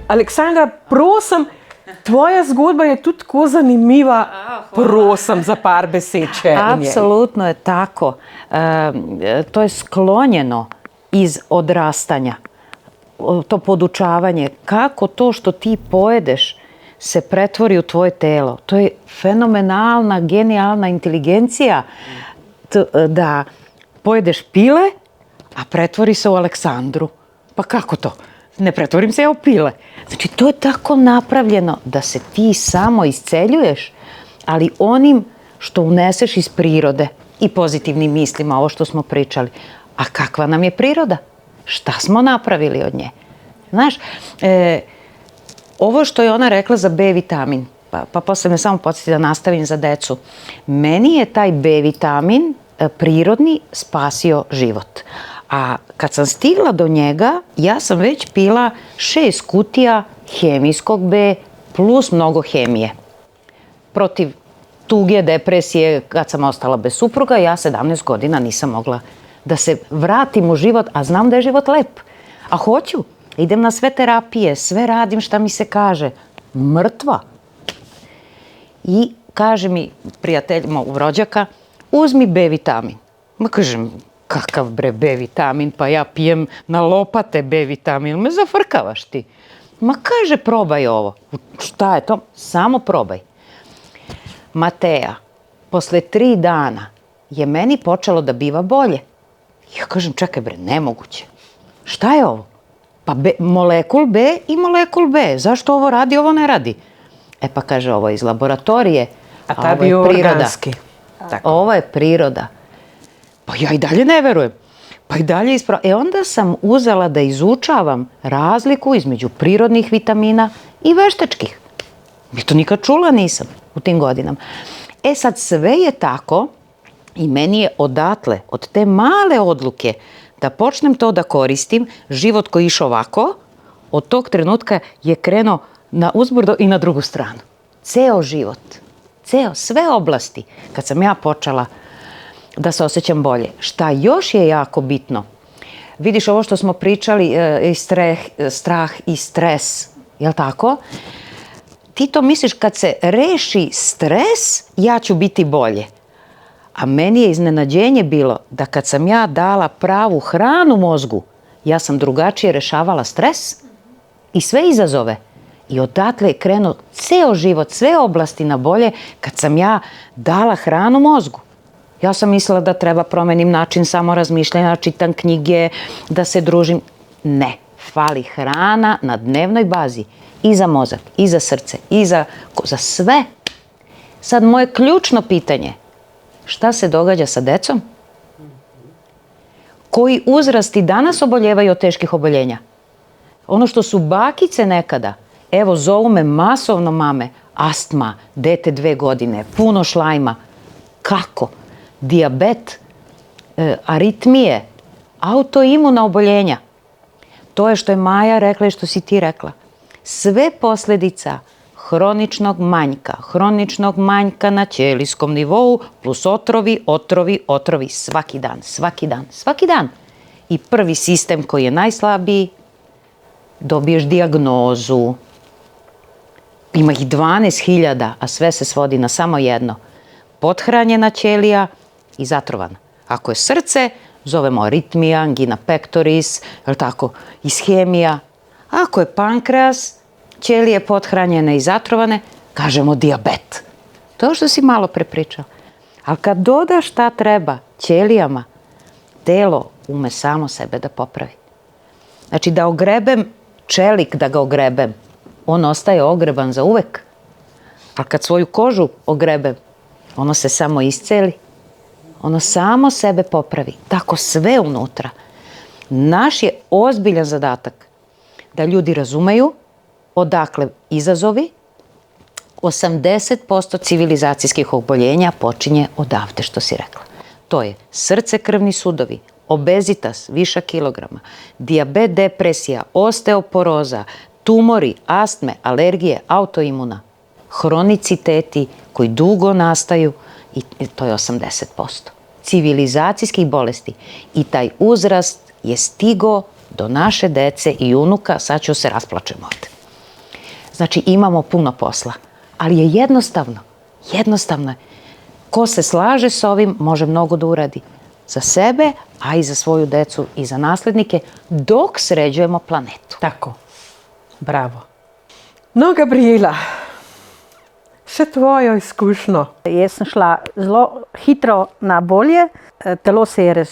Aleksandra, prosim, tvoja zgodba je tudi tako zanimiva, prosim za par besed še. Apsolutno je tako. To je sklonjeno iz odrastanja. To podučavanje. Kako to što ti pojedeš se pretvori u tvoje telo. To je fenomenalna, genijalna inteligencija da pojedeš pile, a pretvori se u Aleksandru. Pa kako to? Ne pretvorim se ja u pile. Znači, to je tako napravljeno da se ti samo isceljuješ, ali onim što uneseš iz prirode i pozitivnim mislima, ovo što smo pričali. A kakva nam je priroda? Šta smo napravili od nje? Znaš, ovo što je ona rekla za B vitamin, pa posle me samo podsjeti da nastavim za decu. Meni je taj B vitamin prirodni spasio život. A kad sam stigla do njega, ja sam već pila 6 kutija hemijskog B plus mnogo hemije. Protiv tuge, depresije, kad sam ostala bez supruga, ja 17 godina nisam mogla da se vratim u život, a znam da je život lep. A hoću. Idem na sve terapije, sve radim šta mi se kaže. Mrtva. I kaže mi prijatelj mog rođaka, uzmi B vitamin. Ma kažem, kakav bre B vitamin, pa ja pijem na lopate B vitamin, me zafrkavaš ti. Ma kaže, probaj ovo. Šta je to? Samo probaj. Mateja, posle 3 dana je meni počelo da biva bolje. Ja kažem, čekaj bre, nemoguće. Šta je ovo? Pa molekul B i molekul B. Zašto ovo radi, ovo ne radi? E pa kaže, ovo je iz laboratorije, a ta bio organski. Ovo je priroda. Pa ja i dalje ne verujem. Pa i dalje onda sam uzela da izučavam razliku između prirodnih vitamina i veštačkih. Mi to nikad čula nisam u tim godinama. E sad sve je tako i meni je odatle, od te male odluke da počnem to da koristim, život koji išao ovako, od tog trenutka je krenuo na uzbrdo i na drugu stranu. Ceo život, sve oblasti, kad sam ja počela da se osjećam bolje. Šta još je jako bitno? Vidiš ovo što smo pričali, strah i stres, jel tako? Ti to misliš kad se reši stres, ja ću biti bolje. A meni je iznenađenje bilo da kad sam ja dala pravu hranu mozgu, ja sam drugačije rešavala stres i sve izazove. I odatle je krenuo ceo život, sve oblasti na bolje kad sam ja dala hranu mozgu. Ja sam mislila da treba promenim način samo razmišljanja, čitam knjige, da se družim. Ne, fali hrana na dnevnoj bazi. I za mozak, i za srce, i za sve. Sad moje ključno pitanje, šta se događa sa decom? Koji uzrasti danas oboljevaju od teških oboljenja? Ono što su bakice nekada, evo zovu me masovno mame, astma, dete 2 godine, puno šlajma. Kako? Dijabet, aritmije, autoimuna oboljenja. To je što je Maja rekla i što si ti rekla. Sve posljedica hroničnog manjka na ćelijskom nivou plus otrovi svaki dan. I prvi sistem koji je najslabiji, dobiješ dijagnozu. Ima ih 12.000, a sve se svodi na samo jedno. Pothranjena ćelija i zatrovana. Ako je srce, zovemo aritmija, angina pectoris, ishemija. Ako je pankreas, ćelije pothranjene i zatrovane, kažemo dijabet. To što si malo prepričao. Ali kad dodaš šta treba ćelijama, telo ume samo sebe da popravi. Znači da ogrebem čelik, da ga ogrebem, on ostaje ogreban za uvek. A kad svoju kožu ogrebem, ono se samo isceli. Ono samo sebe popravi. Tako sve unutra. Naš je ozbiljan zadatak da ljudi razumeju odakle izazovi. 80% civilizacijskih oboljenja počinje odavde, što si rekla. To je srce, krvni sudovi, obezitas, višak kilograma, dijabet, depresija, osteoporoza, tumori, astme, alergije, autoimuna, hroniciteti koji dugo nastaju i to je 80%. Civilizacijskih bolesti. I taj uzrast je stigao do naše dece i unuka, sad ću se rasplačem ovde. Znači imamo puno posla, ali je jednostavno. Jednostavno je. Ko se slaže s ovim može mnogo da uradi za sebe, a i za svoju decu i za naslednike, dok sređujemo planetu. Tako, bravo. No, Gabriela, še tvojo izkušnjo. Jaz sem šla zelo hitro na bolje, telo se je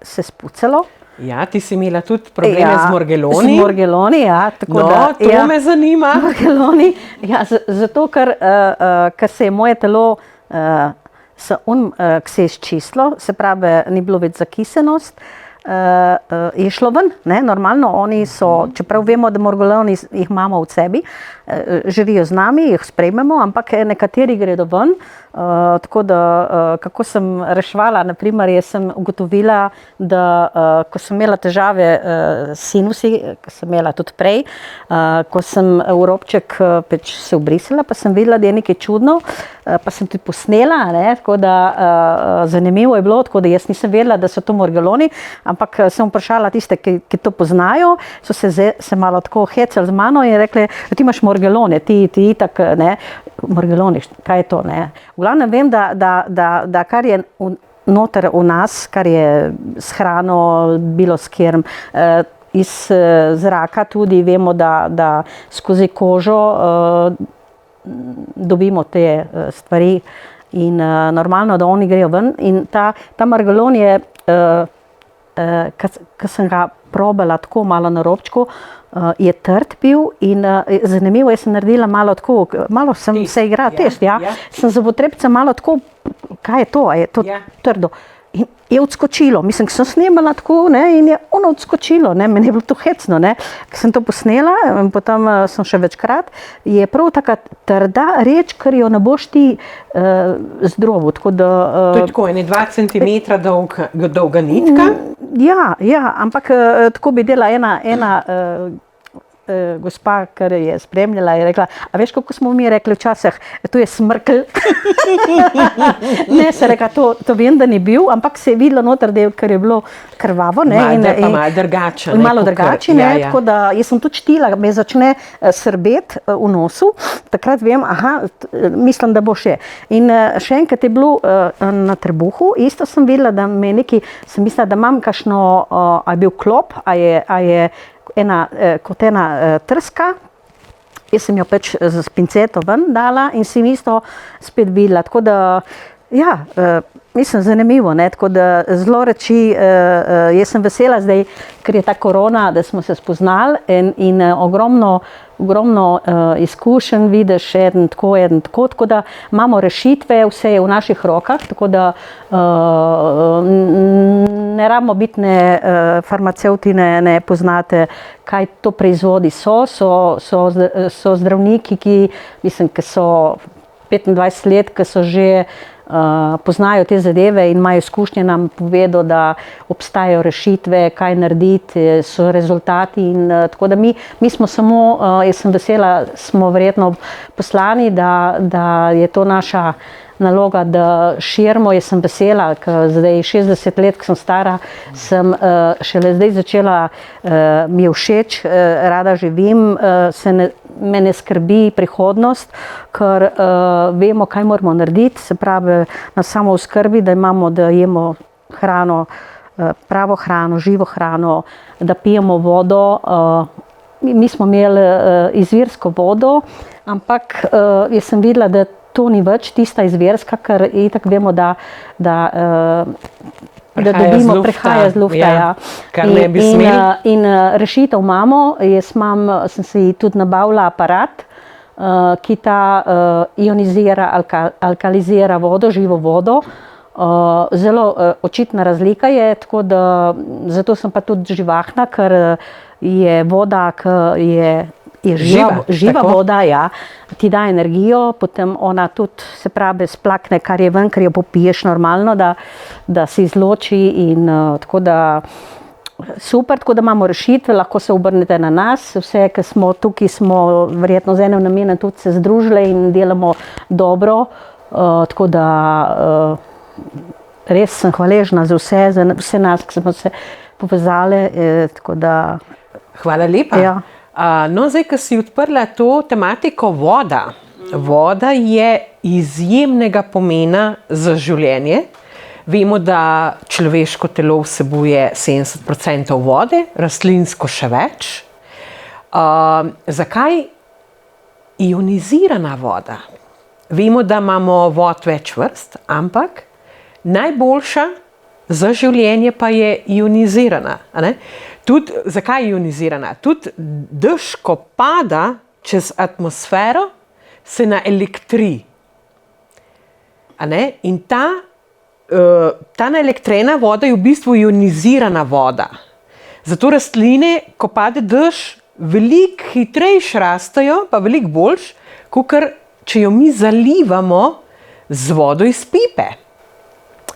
se spucalo. Ja, ti si imela tudi probleme z morgeloni. Z morgeloni, ja. Tako no, da, to me zanima. Morgeloni, ja, zato, ker se je moje telo se je izčistilo, se pravi, ni bilo več zakisenost, je šlo ven, ne, normalno, oni so, čeprav vemo, da morgeloni jih imamo v sebi, živijo z nami, jih sprejmemo, ampak nekateri gredo ven, tako da, kako sem reševala, naprimer, jaz sem ugotovila, da ko sem imela težave s sinusi, ko sem imela tudi prej, ko sem v robček se obrisala, pa sem videla, da je nekaj čudno, pa sem tudi posnela, ne, tako da zanimivo je bilo, tako da jaz nisem vedela, da so to morgeloni, ampak sem vprašala tiste, ki to poznajo, so se malo tako hecali z mano in rekli, ti imaš morgelone, ti itak, ne, morgeloni, kaj je to, ne. V glavnem vem, da kar je noter v nas, kar je s hrano, bilo s kjerm, iz zraka tudi vemo, da skozi kožo dobimo te stvari in normalno, da oni grejo ven in ta morgelon je, ko sem ga probala tako malo na robčku, je trd bil in zanimivo, jaz sem naredila malo tako, malo sem se igrala test, ja. Sem za potrebce malo tako, kaj je to, je to trdo. In je odskočilo, mislim, ko sem snemala tako, ne, in je ono odskočilo, ne, meni je bilo to hecno, ne. Ko sem to posnela, in potem sem še večkrat, je prav taka trda reč, ker jo ne boš ti zdrobil, tako da... To je tako, 2 centimetra dolga nitka? Ja, ampak tako bi dela ena gospa, kar je spremljala, je rekla, a veš, kako smo mi rekli včasih, to je smrkelj. Ne, se reka, to vem, da ni bil, ampak se je videlo noter, ker je bilo krvavo. Malo drugače. Malo drugače, ne, tako da jaz sem tudi čutila, me začne srbet v nosu, takrat vem, mislim, da bo še. In še enkrat je bilo na trebuhu, isto sem videla, da me nekaj, sem mislila, da imam kakšno, a je bil klop, a je kot ena trska, jaz sem jo pač z pinceto ven dala in sem isto spet videla, tako da, ja, mislim, zanimivo, ne, tako da zelo reči, jaz sem vesela zdaj, ker je ta korona, da smo se spoznali in ogromno izkušenj vidiš, eden tako da imamo rešitve, vse je v naših rokah, tako da ne rabimo biti farmacevti, ne poznate, kaj to proizvodi so zdravniki, ki so 25 let, ki so že poznajo te zadeve in imajo izkušnje, nam povedo, da obstajajo rešitve, kaj narediti, so rezultati in tako da mi smo samo, jaz sem vesela, smo verjetno poslani, da je to naša naloga, da širimo, jaz sem vesela, ker zdaj 60 let, ko sem stara, sem šele zdaj začela, mi je všeč, rada živim, me ne skrbi prihodnost, ker vemo, kaj moramo narediti, se pravi na samooskrbi, da jemo hrano, pravo hrano, živo hrano, da pijemo vodo. Mi smo imeli izvirsko vodo, ampak jaz sem videla, da to ni več tista izvirska, ker itak vemo, da dobimo, prehaja z lufta. Ja, kar ne bi smeli. In rešitev imamo, sem si tudi nabavila aparat, ki ta ionizira, alkalizira vodo, živo vodo. Zelo očitna razlika je, tako da zato sem pa tudi živahna, ker je voda, je živa voda, ja, ti da energijo, potem ona tudi, se pravi, splakne, kar je ven, ker jo popiješ normalno, da se izloči in tako da super, tako da imamo rešitve, lahko se obrnete na nas, vse, ki smo tukaj, smo verjetno z enim namenom tudi se združili in delamo dobro, tako da res sem hvaležna za vse nas, ki smo se povezali, tako da... Hvala lepa. Ja. No, zdaj, ko si odprla to tematiko voda. Voda je izjemnega pomena za življenje. Vemo, da človeško telo vsebuje 70% vode, rastlinsko še več. Zakaj ionizirana voda? Vemo, da imamo vod več vrst, ampak najboljša za življenje pa je ionizirana. Zakaj je ionizirana? Tudi dež, ko pada čez atmosfero, se naelektri. In ta naelektrena voda je v bistvu ionizirana voda. Zato rastline, ko pade dež, veliko hitrejše rastejo, pa veliko boljš, kakor če jo mi zalivamo z vodo iz pipe.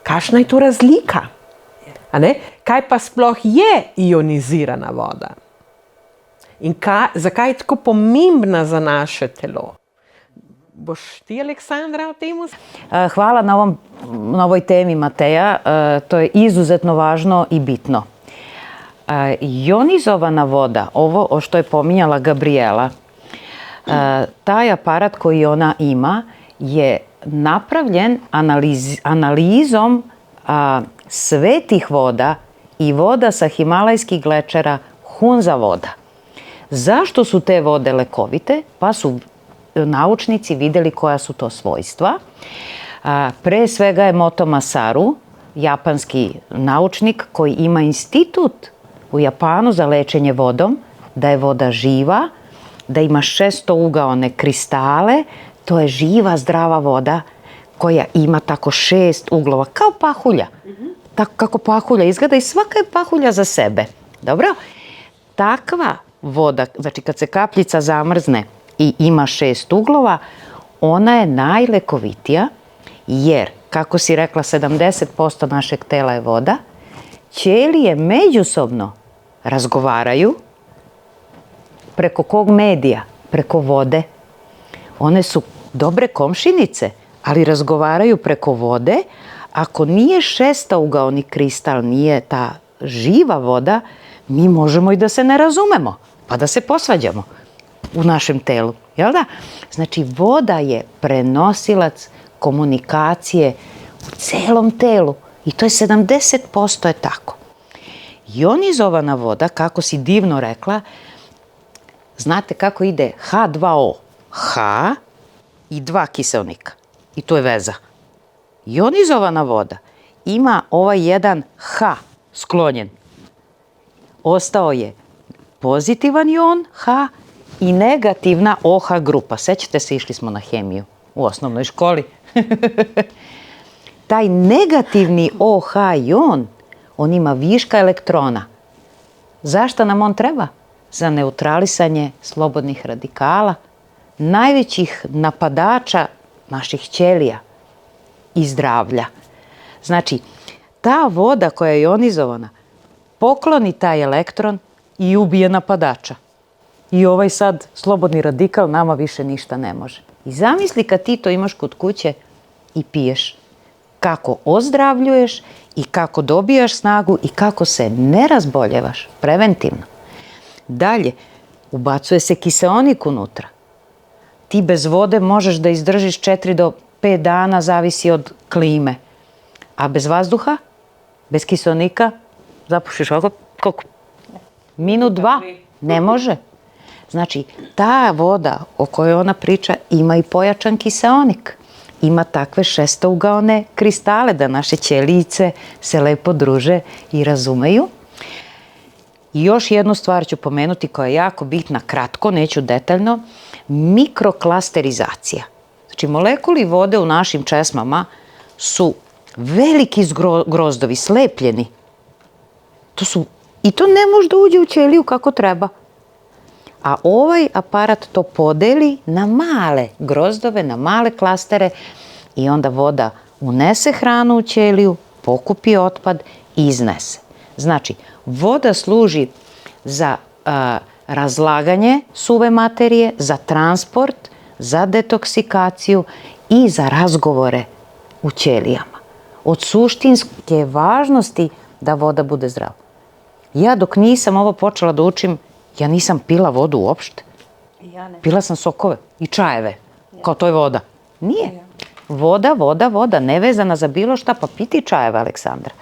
Kakšna je to razlika? Kaj pa sploh je ionizirana voda? In zakaj je tako pomembna za naše telo? Boš ti, Aleksandra, o temu? Hvala na ovoj temi, Mateja. To je izuzetno važno i bitno. Ionizovana voda, ovo što je pominjala Gabriela, taj aparat koji ona ima je napravljen analizom svetih voda i voda sa Himalajskih glečera, Hunza voda. Zašto su te vode lekovite? Pa su naučnici vidjeli koja su to svojstva. Pre svega je Moto Masaru, japanski naučnik koji ima institut u Japanu za lečenje vodom, da je voda živa, da ima šestougaone kristale, to je živa, zdrava voda koja ima tako 6 uglova, kao pahulja. Tako kako pahulja izgleda i svaka je pahulja za sebe. Dobro? Takva voda, znači kad se kapljica zamrzne i ima 6 uglova, ona je najlekovitija jer, kako si rekla, 70% našeg tela je voda, ćelije međusobno razgovaraju preko kog medija? Preko vode. One su dobre komšinice, ali razgovaraju preko vode. Ako nije šestougaoni kristal, nije ta živa voda, mi možemo i da se ne razumemo, pa da se posvađamo u našem telu. Jel da? Znači, voda je prenosilac komunikacije u celom telu i to je 70% je tako. Ionizovana voda, kako si divno rekla, znate kako ide H2O, H i 2 kiseonika i to je veza. Ionizovana voda ima ovaj jedan H sklonjen. Ostao je pozitivan ion H i negativna OH grupa. Sećate se, išli smo na hemiju u osnovnoj školi. Taj negativni OH ion, on ima viška elektrona. Zašto nam on treba? Za neutralisanje slobodnih radikala, najvećih napadača naših ćelija i zdravlja. Znači, ta voda koja je ionizovana pokloni taj elektron i ubije napadača. I ovaj sad slobodni radikal nama više ništa ne može. I zamisli kad ti to imaš kod kuće i piješ. Kako ozdravljuješ i kako dobijaš snagu i kako se ne razboljevaš preventivno. Dalje, ubacuje se kiseonik unutra. Ti bez vode možeš da izdržiš 4 do 5 dana, zavisi od klime. A bez vazduha, bez kiseonika, zapušiš ovako, koliko? Minut, 2? Ne može. Znači, ta voda o kojoj ona priča ima i pojačan kiseonik. Ima takve šestougaone kristale da naše ćelijice se lepo druže i razumeju. I još jednu stvar ću pomenuti koja je jako bitna, kratko, neću detaljno, mikroklasterizacija. Znači, molekuli vode u našim česmama su veliki grozdovi, slepljeni. I to ne može da uđe u ćeliju kako treba. A ovaj aparat to podeli na male grozdove, na male klastere i onda voda unese hranu u ćeliju, pokupi otpad i iznese. Znači, voda služi za razlaganje suve materije, za transport, za detoksikaciju i za razgovore u ćelijama. Od suštinske važnosti da voda bude zdrava. Ja dok nisam ovo počela da učim, Ja nisam pila vodu uopšte. Pila sam sokove i čajeve. Kao to je voda. Nije. Voda, nevezana za bilo šta, pa piti čajeve, Aleksandra.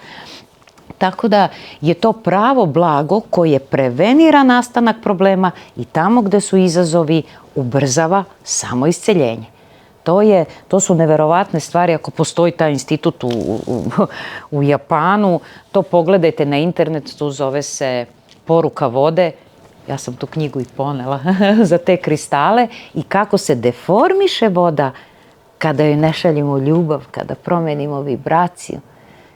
Tako da je to pravo blago koje prevenira nastanak problema i tamo gde su izazovi ubrzava samo isceljenje. To su neverovatne stvari. Ako postoji taj institut u Japanu, to pogledajte na internetu, zove se Poruka vode. Ja sam tu knjigu i ponela za te kristale i kako se deformiše voda kada joj ne šaljemo ljubav, kada promenimo vibraciju,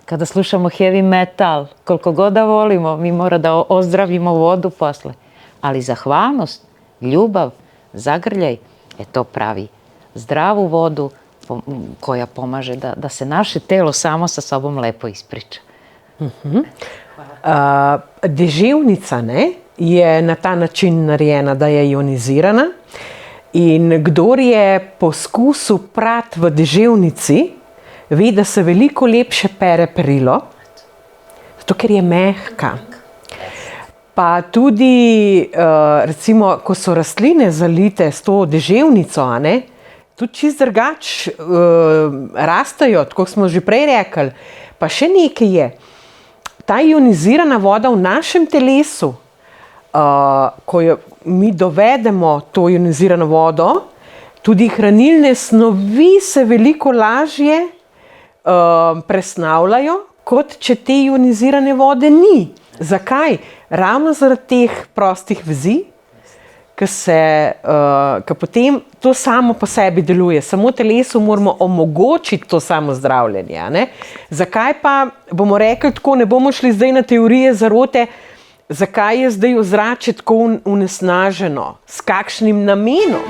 kada slušamo heavy metal, koliko god da volimo, mi mora da ozdravimo vodu posle. Ali zahvalnost, ljubav, zagrljaj, to pravi zdravu vodu koja pomaže da se naše telo samo sa sobom lepo ispriča. Deževnica, ne, je na ta način narejena, da je ionizirana. In kdor je poskusil prati v deževnici, ve, da se veliko lepše pere perilo, zato ker je mehka. Pa tudi, recimo, ko so rastline zalite s to deževnico, tudi čist drugače rastejo, tako smo že prej rekli. Pa še nekaj je, ta ionizirana voda v našem telesu, ko jo mi dovedemo to ionizirano vodo, tudi hranilne snovi se veliko lažje presnavljajo, kot če te ionizirane vode ni. Zakaj? Ravno zaradi teh prostih vezi, ki potem to samo po sebi deluje. Samo telesu moramo omogočiti to samo zdravljenje. Zakaj pa, bomo rekli tako, ne bomo šli zdaj na teorije zarote, zakaj je zdaj ozračje tako onesnaženo, s kakšnim namenom?